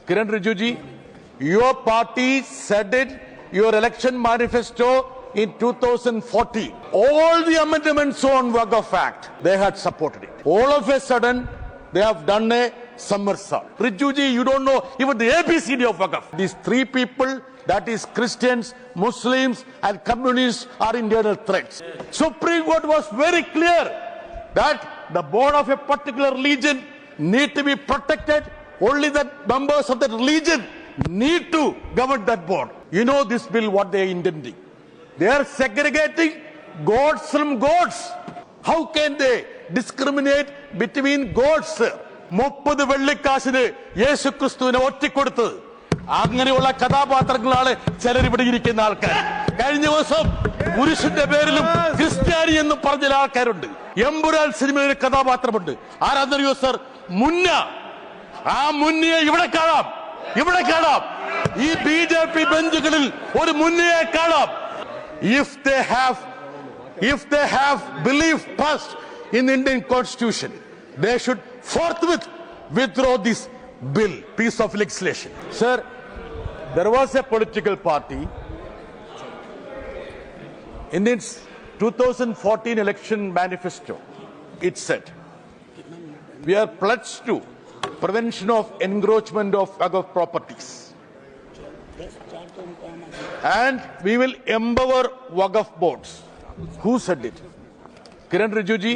Kiran Rijuji, your party said it, your election manifesto in 2014. All the amendments on Waqf Act, they had supported it. All of a sudden, they have done a somersault. Rijuji, you don't know even the ABCD of Waqf. These three people, that is Christians, Muslims and communists, are internal threats. Supreme Court was very clear that the board of a particular religion need to be protected. Only the members of that religion need to govern that board. You know this bill, what they are intending. They are segregating gods from gods. How can they discriminate between gods? 30 വെള്ളിക്കാശിന് യേശു ക്രിസ്തുവിനെ ഒറ്റിക്കൊടുത്ത് അങ്ങനെയുള്ള കഥാപാത്രങ്ങളാണ് ചിലർ ഇവിടെ ഇരിക്കുന്ന ആൾക്കാർ. കഴിഞ്ഞ ദിവസം പുരുഷന്റെ പേരിലും ക്രിസ്ത്യാനി എന്നും പറഞ്ഞ ആൾക്കാരുണ്ട്. എമ്പുരാൻ സിനിമയിൽ ഒരു കഥാപാത്രമുണ്ട്. ആരാധനയോ സർ? മുന്ന. ആ മുന്നയെ ഇവിടെ കാണാം, ഇവിടെ കാണാം. ഈ BJP ബെഞ്ചുകളിൽ ഒരു മുന്നയെ കാണാം. If they have belief first in the Indian Constitution, they should forthwith withdraw this bill, piece of legislation. Sir, there was a political party in its 2014 election manifesto. It said, we are pledged to prevention of encroachment of Waqf properties, and we will empower Waqf boards. Who said it? Kiran Rijuji,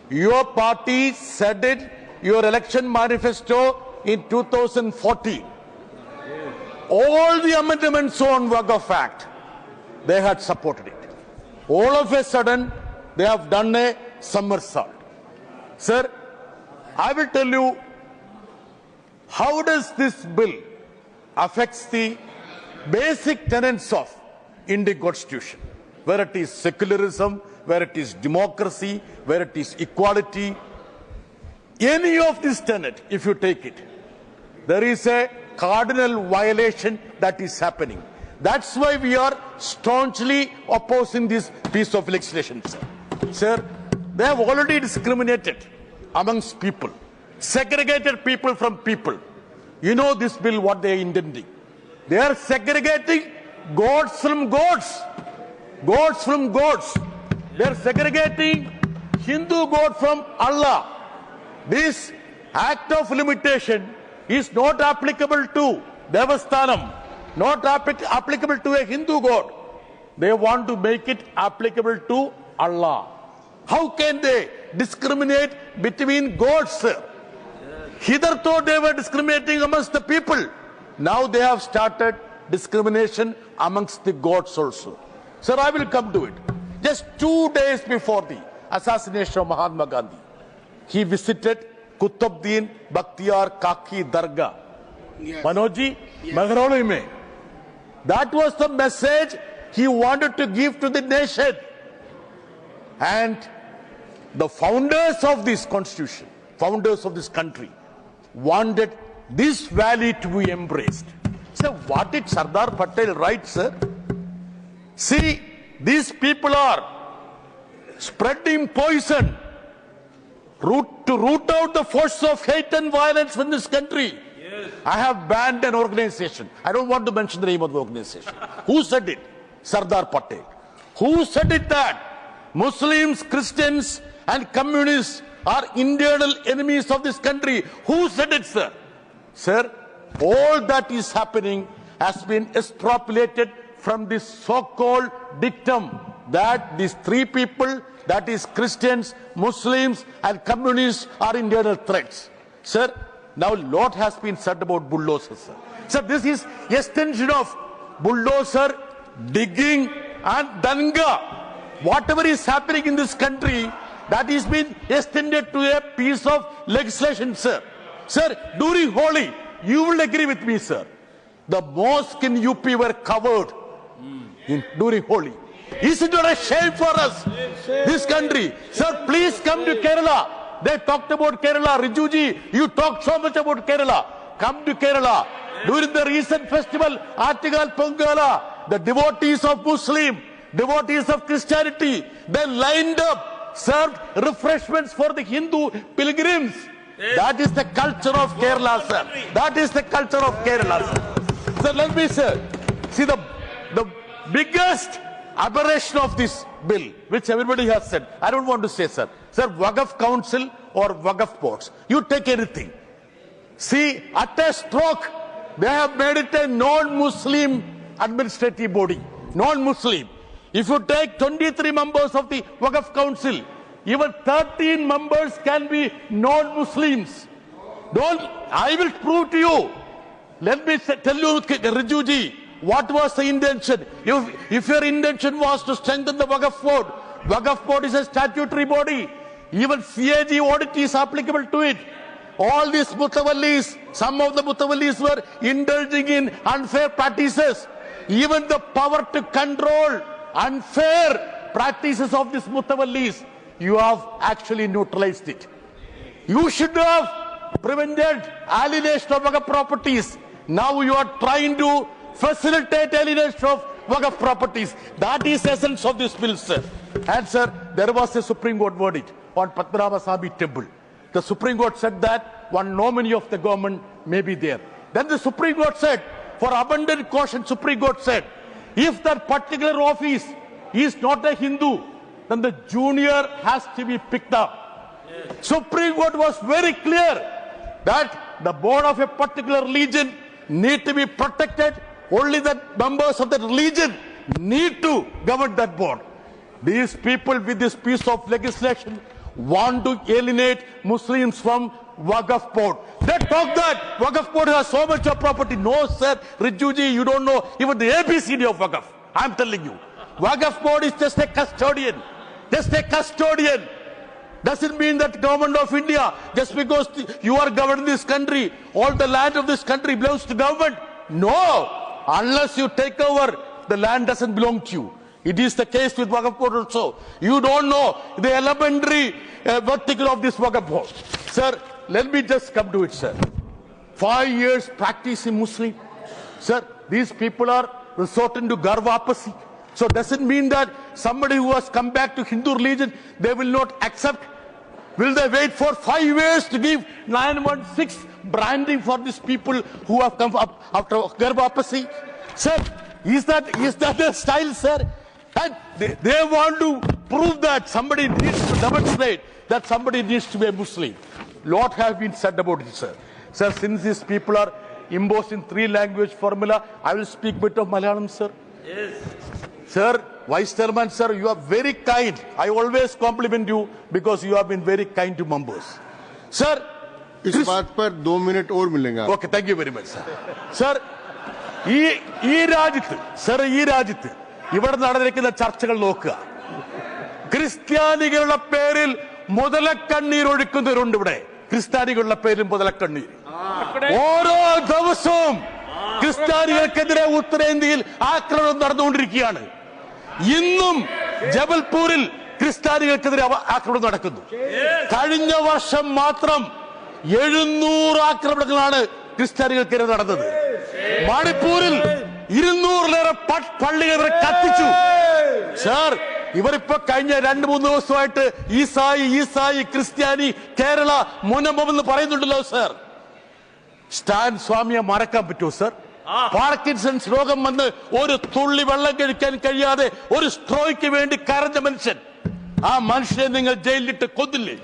your party said it, your election manifesto in 2014. All the amendments on Waqf Act, they had supported it. All of a sudden, they have done a somersault. Sir, I will tell you, how does this bill affect the basic tenets of Indian Constitution, where it is secularism, where it is democracy, where it is equality. Any of this tenet, if you take it, there is a cardinal violation that is happening. That's why we are staunchly opposing this piece of legislation, sir. Sir, they have already discriminated amongst people, segregated people from people. You know this bill, what they are intending. They are segregating gods from gods. Gods from gods. They are segregating Hindu God from Allah. This act of limitation is not applicable to Devasthanam, not applicable to a Hindu God. They want to make it applicable to Allah. How can they discriminate between gods, sir? Hitherto they were discriminating amongst the people. Now they have started discrimination amongst the gods also. Sir, I will come to it. Just 2 days before the assassination of Mahatma Gandhi, he visited Qutbuddin Bakhtiyar Kaki Dargah. Yes. Manojji, yes. That was the message he wanted to give to the nation. And the founders of this constitution, founders of this country, wanted this value to be embraced. So what did Sardar Patel write, sir? See, these people are spreading poison to root out the force of hate and violence in this country. Yes. I have banned an organization. I don't want to mention the name of the organization. Who said it? Sardar Patel. Who said it that Muslims, Christians and communists are internal enemies of this country? Who said it, sir? Sir, all that is happening has been extrapolated from this so-called dictum that these three people, that is Christians, Muslims and communists, are internal threats. Sir, now a lot has been said about bulldozers, sir. Sir, this is extension of bulldozer, digging and danga. Whatever is happening in this country, that is been extended to a piece of legislation, sir. Sir, during Holi, you will agree with me, sir, the mosque in UP were covered during Holi. Is it not a shame for us, this country? Sir, please come to Kerala. They talked about Kerala. Rijuji, you talked so much about Kerala. Come to Kerala. During the recent festival, Artigal Pongala, the devotees of Muslim, devotees of Christianity, they lined up, served refreshments for the Hindu pilgrims. That is the culture of Kerala, sir. That is the culture of Kerala, sir. Sir, let me say, see the biggest aberration of this bill, which everybody has said. I don't want to say, sir. Sir, Waqf Council or Waqf boards, you take anything. See, at a stroke, they have made it a non-Muslim administrative body. Non-Muslim. If you take 23 members of the Waqf Council, even 13 members can be non-Muslims. I will prove to you. Let me tell you, Rijuji, what was the intention? If your intention was to strengthen the Waqf board is a statutory body. Even CAG audit is applicable to it. All these mutawallis, some of the mutawallis were indulging in unfair practices. Even the power to control unfair practices of these mutawallis, you have actually neutralized it. You should have prevented alienation of Waqf properties. Now you are trying to facilitate alienation of Waqf properties. That is the essence of this bill, sir. And sir, there was a Supreme Court verdict on Padmanabha Swami temple. The Supreme Court said that one nominee of the government may be there. Then the Supreme Court said, for abundant caution, Supreme Court said, if that particular office is not a Hindu, then the junior has to be picked up. Yes. Supreme Court was very clear that the board of a particular religion need to be protected. Only the members of that religion need to govern that board. These people with this piece of legislation want to alienate Muslims from Waqf board. They talk that Waqf board has so much of property. No, sir, Rijuji, you don't know even the ABCD of Waqf. I'm telling you. Waqf board is just a custodian. Just a custodian. Doesn't mean that government of India, just because you are governing this country, all the land of this country belongs to government. No. Unless you take over, the land doesn't belong to you. It is the case with Waqf board also. You don't know the elementary vertical of this Waqf board. Sir, let me just come to it, sir. 5 years practicing Muslim. Sir, these people are resorting to garvapasi. So does it mean that somebody who has come back to Hindu religion, they will not accept? Will they wait for 5 years to give 916 branding for these people who have come up after garvapasi? Sir, is that the style, sir? And they want to prove that somebody needs to demonstrate that somebody needs to be a Muslim. Lot has been said about it, sir. Sir, since these people are imposing 3-language formula, I will speak a bit of Malayalam, sir. Yes. Sir, Vice Chairman, sir, you are very kind. I always compliment you because you have been very kind to members. Sir, इस बात पर 2 minute और मिलेंगे. Okay, thank you very much, sir. Sir, ഈ രാജ്യത്ത് ഇവിടെ നടന്നിരിക്കുന്ന ചർച്ചകൾ നോക്കുക. ക്രിസ്ത്യാനികളുടെ പേരിൽ മുതലക്കണ്ണീർ ഒഴുക്കുന്നവരുണ്ട് ഇവിടെ. ക്രിസ്ത്യാനികളുടെ പേരിൽ മുതലക്കണ്ണീർ. ഓരോ ദിവസവും ക്രിസ്ത്യാനികൾക്കെതിരെ ഉത്തരേന്ത്യയിൽ ആക്രമണം നടന്നുകൊണ്ടിരിക്കുകയാണ്. ഇന്നും ജബൽപൂരിൽ ക്രിസ്ത്യാനികൾക്കെതിരെ ആക്രമണം നടക്കുന്നു. കഴിഞ്ഞ വർഷം മാത്രം 700 ആക്രമണങ്ങളാണ് ക്രിസ്ത്യാനികൾക്കെതിരെ നടന്നത്. മണിപ്പൂരിൽ 200-ലേറെ പള്ളികൾ ഇവരെ കത്തിച്ചു. സാർ, ഇവരിപ്പോ കഴിഞ്ഞ 2-3 ദിവസമായിട്ട് ഈസായി ക്രിസ്ത്യാനി കേരള മുനമെന്ന് പറയുന്നുണ്ടല്ലോ സാർ. സ്റ്റാൻ സ്വാമിയെ മറക്കാൻ പറ്റുമോ സാർ? പാർക്കിൻസൺസ് രോഗം വന്ന് ഒരു തുള്ളി വെള്ളം കഴിക്കാൻ കഴിയാതെ ഒരു സ്ട്രോയ്ക്ക് വേണ്ടി കരഞ്ഞ മനുഷ്യൻ. ആ മനുഷ്യനെ നിങ്ങൾ ജയിലിലിട്ട് കൊന്നില്ലേ?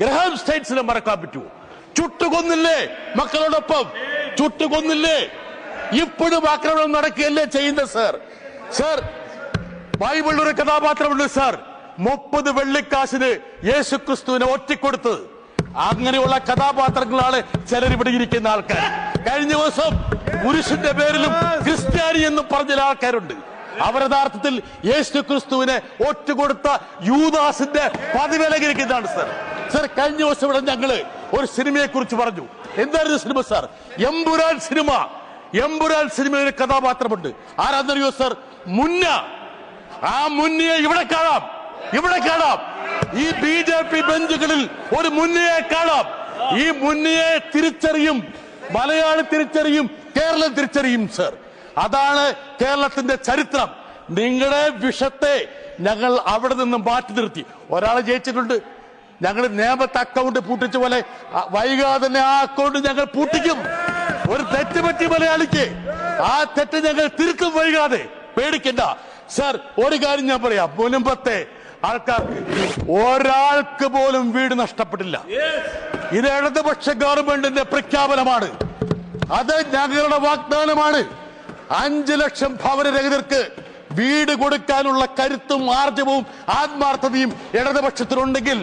ഗ്രഹാം സ്റ്റേറ്റ്സിനെ മറക്കാൻ പറ്റുമോ? ചുട്ടുകൊന്നില്ലേ? മക്കളോടൊപ്പം ചുട്ടുകൊന്നില്ലേ? ഇപ്പോഴും ആക്രമണം നടക്കുകയല്ലേ ചെയ്യുന്നത് സാർ? സാർ, ബൈബിളിൽ ഒരു കഥാപാത്രമുണ്ട് സാർ, 30 വെള്ളിക്കാശിന് യേശുക്രിസ്തുവിനെ ഒറ്റിക്കൊടുത്തത്. അങ്ങനെയുള്ള കഥാപാത്രങ്ങളാണ് ചിലർ ഇവിടെ ഇരിക്കുന്ന ആൾക്കാർ. കഴിഞ്ഞ ദിവസം പുരുഷന്റെ പേരിലും ക്രിസ്ത്യാനി എന്നും പറഞ്ഞ ആൾക്കാരുണ്ട്. അവർ യഥാർത്ഥത്തിൽ യേശുക്രിസ്തുവിനെ ഒറ്റുകൊടുത്ത യൂദാസിന്റെ പതിവിലകിരിക്കുന്നതാണ് സാർ. സാർ, കഴിഞ്ഞ ദിവസം ഇവിടെ ഞങ്ങള് ഒരു സിനിമയെ കുറിച്ച് പറഞ്ഞു. എന്തായിരുന്നു സിനിമ സാർ? എമ്പുരാൻ സിനിമയിൽ ഒരു കഥാപാത്രമുണ്ട്. ആരാന്നറിയോ സാർ? മുന്ന. ആ മുന്നയെ ഇവിടെ കാണാം. ഈ BJP ബെഞ്ചുകളിൽ ഒരു മുന്നയെ കാണാം. ഈ മുന്നയെ തിരിച്ചറിയും, മലയാളി തിരിച്ചറിയും, കേരളം തിരിച്ചറിയും സർ. അതാണ് കേരളത്തിന്റെ ചരിത്രം. നിങ്ങളുടെ വിഷത്തെ ഞങ്ങൾ അവിടെ നിന്ന് മാറ്റി നിർത്തി. ഒരാളെ ജയിച്ചിട്ടുണ്ട്. ഞങ്ങൾ നിയമത്തെ അക്കൗണ്ട് പൂട്ടിച്ച പോലെ വൈകാതെ തന്നെ ആ അക്കൗണ്ട് ഞങ്ങൾ പൂട്ടിക്കും. ഒരു തെറ്റ് പറ്റി മലയാളിക്ക്, ആ തെറ്റ് ഞങ്ങൾ തിരുത്തും വൈകാതെ, പേടിക്കണ്ട സർ. ഒരു കാര്യം ഞാൻ പറയാം, മുൻപത്തെ ആൾക്കാർക്ക് ഒരാൾക്ക് പോലും വീട് നഷ്ടപ്പെട്ടില്ല. ഇത് ഇടതുപക്ഷ ഗവൺമെന്റിന്റെ പ്രഖ്യാപനമാണ്, അത് ഞങ്ങളുടെ വാഗ്ദാനമാണ്. 5 ലക്ഷം ഭവനരഹിതർക്ക് വീട് കൊടുക്കാനുള്ള കരുത്തും ആർജവവും ആത്മാർത്ഥതയും ഇടതുപക്ഷത്തിനുണ്ടെങ്കിൽ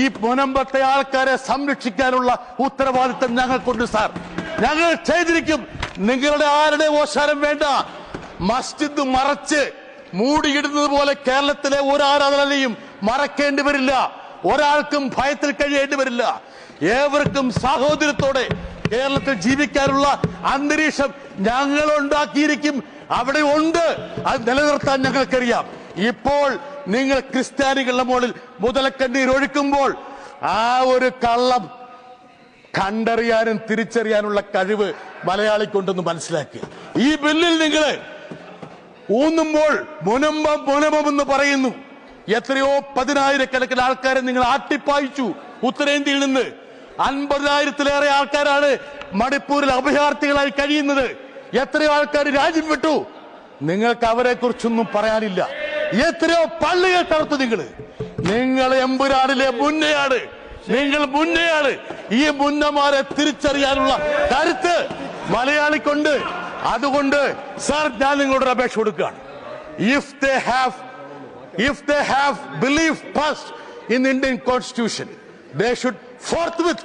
ഈ മുനമ്പത്തെ ആൾക്കാരെ സംരക്ഷിക്കാനുള്ള ഉത്തരവാദിത്തം ഞങ്ങൾക്കുണ്ട് സാർ. ഞങ്ങൾ ചെയ്തിരിക്കും. നിങ്ങളുടെ ആരുടെ ഓശാരം വേണ്ട. മസ്ജിദ് മറച്ച് മൂടിയിടുന്നത് പോലെ കേരളത്തിലെ ഒരു ആരാധനയും മറക്കേണ്ടി വരില്ല. ഒരാൾക്കും ഭയത്തിൽ കഴിയേണ്ടി വരില്ല. ഏവർക്കും സാഹോദര്യത്തോടെ കേരളത്തിൽ ജീവിക്കാനുള്ള അന്തരീക്ഷം ഞങ്ങൾ ഉണ്ടാക്കിയിരിക്കും. അവിടെ ഉണ്ട്, അത് നിലനിർത്താൻ ഞങ്ങൾക്കറിയാം. ഇപ്പോൾ നിങ്ങൾ ക്രിസ്ത്യാനികളുടെ മുകളിൽ മുതലക്കണ്ണീർ ഒഴുക്കുമ്പോൾ ആ ഒരു കള്ളം കണ്ടറിയാനും തിരിച്ചറിയാനുള്ള കഴിവ് മലയാളിക്കൊണ്ടെന്ന് മനസ്സിലാക്കി. ഈ ബില്ലിൽ നിങ്ങൾ ഊന്നുമ്പോൾ മുനമ്പം എന്ന് പറയുന്നു. എത്രയോ 10,000-കണക്കിന് ആൾക്കാരെ നിങ്ങൾ ആട്ടിപ്പായിച്ചു. ഉത്തരേന്ത്യയിൽ നിന്ന് 50,000-ലേറെ ആൾക്കാരാണ് മണിപ്പൂരിൽ അഭയാർത്ഥികളായി കഴിയുന്നത്. എത്രയോ ആൾക്കാർ രാജ്യം വിട്ടു. നിങ്ങൾക്ക് അവരെ കുറിച്ചൊന്നും പറയാനില്ല. എത്രയോ പള്ളികൾ തകർത്തു. നിങ്ങൾ എമ്പുരാനിലെ മുന്നയാണ്. നിങ്ങൾ മുന്നയാണ്. ഈ മുന്നമാരെ തിരിച്ചറിയാനുള്ള കരുത്ത് മലയാളിക്കുണ്ട്. അതുകൊണ്ട് സർ, ഞാൻ നിങ്ങളുടെ അപേക്ഷ കൊടുക്കുകയാണ്. If they have belief trust in the Indian Constitution, they should forthwith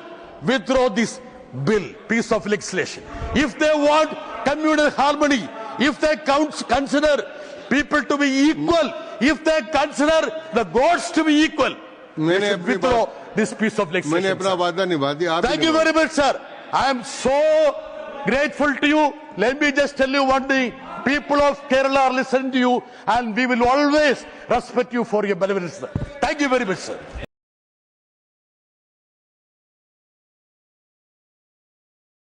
withdraw this bill, piece of legislation. If they want communal harmony, if they consider people to be equal, if they consider the gods to be equal, they should withdraw this piece of legislation. मैंने अपना वादा निभा दिया. Thank you very much, sir. I am so grateful to you. Let me just tell you one thing. People of Kerala are listening to you, and we will always respect you for your benevolence. Thank you very much, sir.